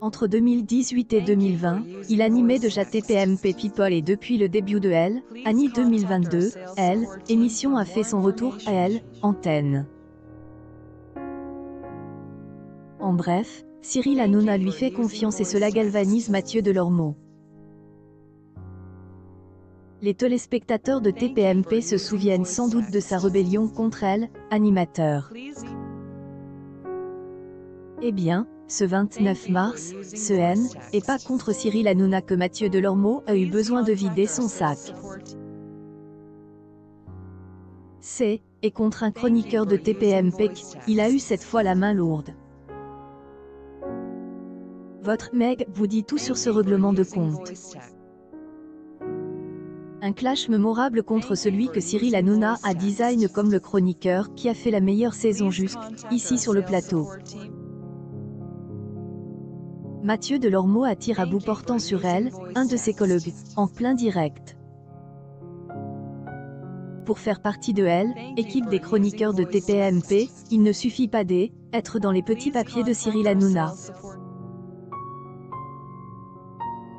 Entre 2018 et 2020, il animait déjà TPMP People et depuis le début de Elle, Annie 2022, Elle, émission a fait son retour à Elle, antenne. En bref, Cyril Hanouna lui fait confiance et cela galvanise Mathieu Delormeau. Les téléspectateurs de TPMP se souviennent sans doute de sa rébellion contre Elle, animateur. Eh bien, ce 29 mars, ce N, et pas contre Cyril Hanouna que Mathieu Delormeau a eu besoin de vider son sac. Et contre un chroniqueur de TPMP, il a eu cette fois la main lourde. Votre Meg vous dit tout sur ce règlement de compte. Un clash mémorable contre celui que Cyril Hanouna a design comme le chroniqueur qui a fait la meilleure saison jusqu'ici sur le plateau. Mathieu Delormeau attire à bout portant sur Elle, un de ses collègues, en plein direct. Pour faire partie de Elle, équipe des chroniqueurs de TPMP, il ne suffit pas d'être dans les petits papiers de Cyril Hanouna.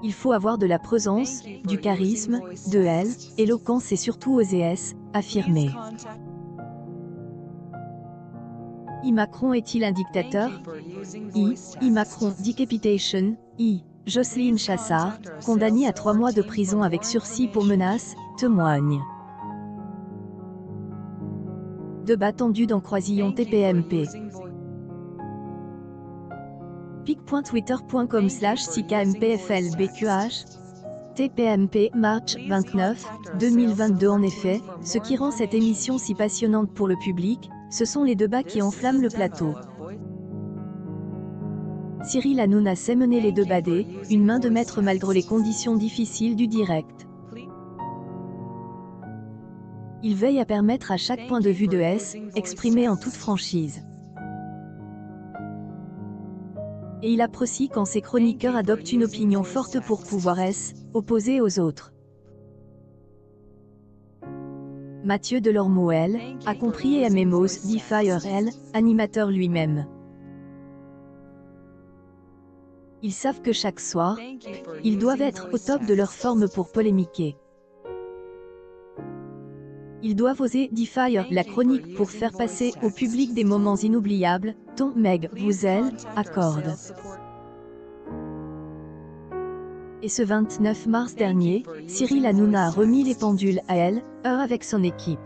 Il faut avoir de la présence, du charisme, de Elle, éloquence et surtout oser affirmer. Macron est-il un dictateur? Macron Decapitation. Jocelyne Chassard, condamnée à 3 mois de prison avec sursis pour menaces, témoigne. Débat tendu dans Croisillon TPMP. pic.twitter.com/ckmpflbqh TPMP, March 29, 2022. En effet, ce qui rend cette émission si passionnante pour le public, ce sont les débats qui enflamment le plateau. Cyril Hanouna sait mener les débats une main de maître malgré les conditions difficiles du direct. Il veille à permettre à chaque point de vue de exprimé en toute franchise. Et il apprécie quand ses chroniqueurs adoptent une opinion forte pour pouvoir opposer aux autres. Mathieu Delormeau Elle, a compris et Memos Defier Elle, animateur lui-même. Ils savent que chaque soir, ils doivent être au top de leur forme pour polémiquer. Ils doivent oser Defier la chronique pour faire passer au public des moments inoubliables, dont Meg vous accorde. Et ce 29 mars dernier, Cyril Hanouna a remis les pendules à Elle, avec son équipe.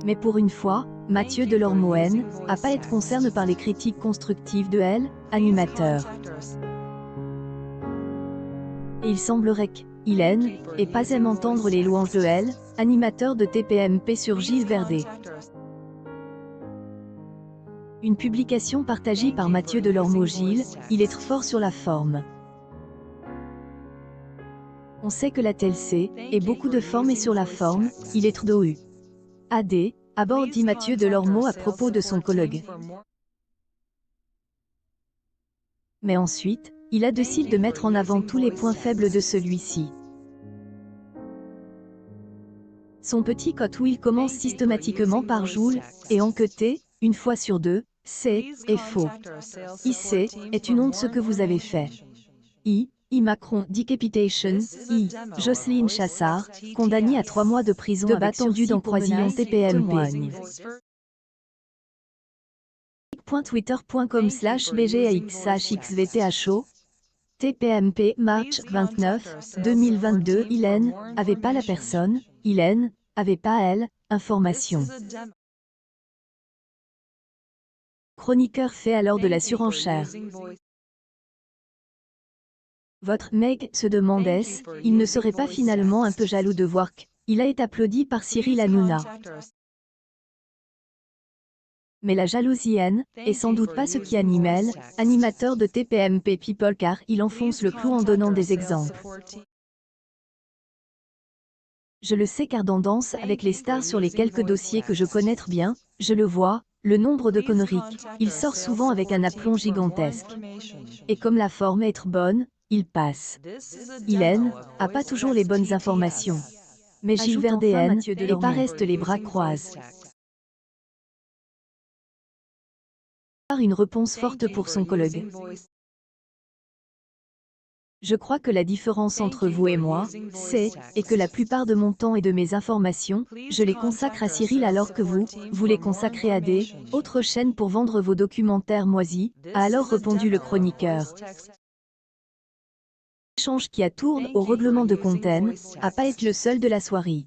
Mais pour une fois, Mathieu Delormeau n'a pas être concerné par les critiques constructives de Elle, animateur. Et il semblerait qu'il et pas aime entendre les louanges de Elle, animateur de TPMP sur Gilles Verdez. Une publication partagée par Mathieu Delormeau Gilles, il est trop fort sur la forme. On sait que la TLC est beaucoup de forme et sur la forme, il est trop doux. À bord dit Mathieu Delormeau à propos de son collègue. Mais ensuite, il a décidé de mettre en avant tous les points faibles de celui-ci. Son petit quote où il commence systématiquement par Joule, et enquêter, une fois sur deux, est faux. Est une honte ce que vous avez fait. Macron Decapitation. Jocelyne Chassard, condamnée à 3 mois de prison avec sursis dans Croisillon TPMP. .twitter.com/bgaxhxvtho TPMP, March 29, 2022. Il avait pas la personne, il avait pas Elle, information. Chroniqueur fait alors de la surenchère. Votre Meg se demande il ne serait pas finalement un peu jaloux de voir qu'il a été applaudi par Cyril Hanouna. Mais la jalousie est sans doute pas ce qui anime Elle, animateur de TPMP People car il enfonce le clou en donnant des exemples. Je le sais car dans Danse avec les stars sur les quelques dossiers que je connais très bien, je le vois, le nombre de conneries, il sort souvent avec un aplomb gigantesque. Et comme la forme est trop bonne, il passe. Il a pas toujours les bonnes informations. Mais Gilles Verdez et pas reste les bras croisés. Une réponse forte pour son collègue. Je crois que la différence entre vous et moi, c'est que la plupart de mon temps et de mes informations, je les consacre à Cyril alors que vous les consacrez à des autres chaînes pour vendre vos documentaires moisis, a alors répondu le chroniqueur. L'échange qui a tourne au règlement de Conten, à pas être le seul de la soirée.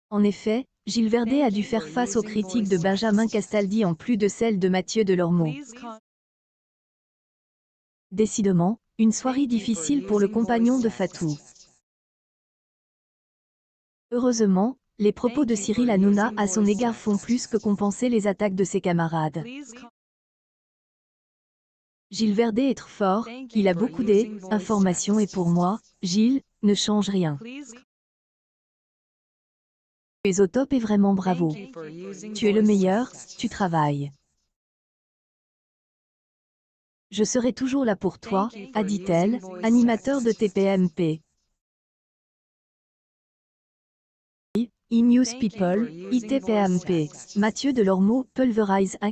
En effet, Gilles Verdet a dû faire face aux critiques de Benjamin Castaldi en plus de celles de Mathieu Delormeau. Décidément, une soirée difficile pour le compagnon de Fatou. Heureusement, les propos de Cyril Hanouna à son égard font plus que compenser les attaques de ses camarades. Gilles Verdet est fort, il a beaucoup d'informations et pour moi, Gilles, ne change rien. Tu es au top et vraiment bravo. Tu es le meilleur, tu travailles. Je serai toujours là pour toi, a dit-elle, animateur de TPMP. E-News People, ITPMP, Mathieu Delormeau, Pulverize 1.